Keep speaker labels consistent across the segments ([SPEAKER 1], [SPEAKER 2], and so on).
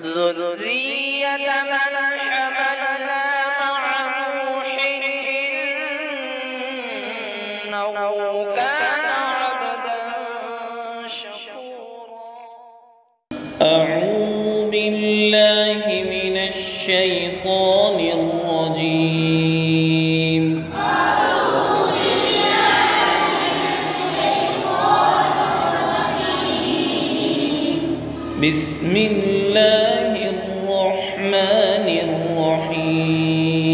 [SPEAKER 1] ذرية من حملنا مع نوح إنه كان عبدا شكورا.
[SPEAKER 2] أعوذ بالله من الشيطان الرجيم. بسم الله الرحمن الرحيم.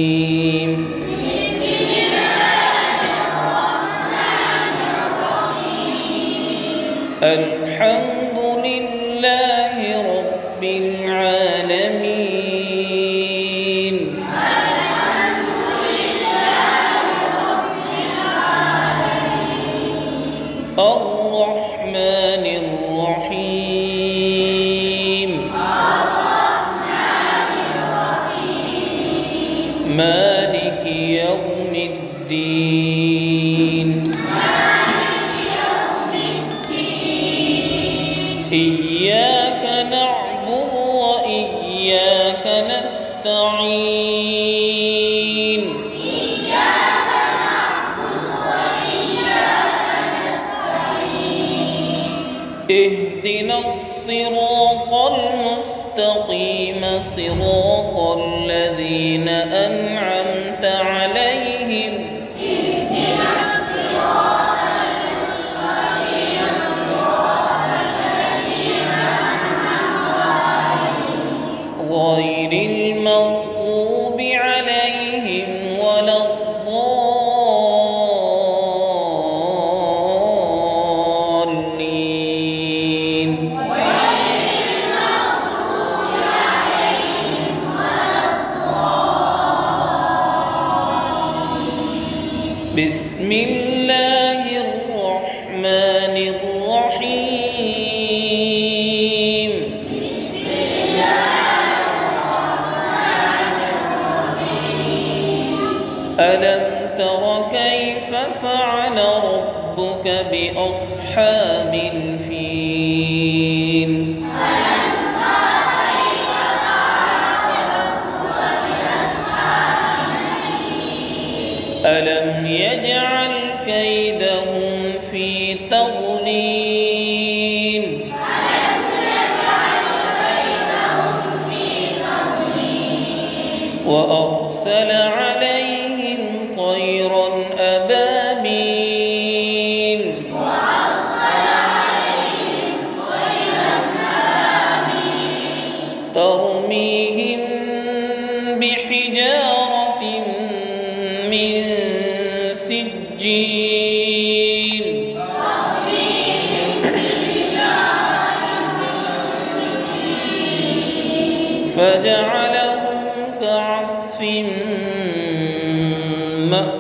[SPEAKER 2] الحمد لله رب العالمين. الرحمن الرحيم. مالك يوم الدين. إياك نعبد وإياك نستعين. اهدنا الصراط المستقيم صراط الذين أنعمت عليهم. غير المغضوب عليهم ولا الضالين. بسم الله الرحمن الرحيم. ألم تر كيف فعل ربك بأصحاب الفيل؟ ألم يجعل كيدهم في تضليل؟ وأرسل عليهم طيرا أبابيل ترميهم بحجارة من سجيل فجعلهم كعصف مأكول.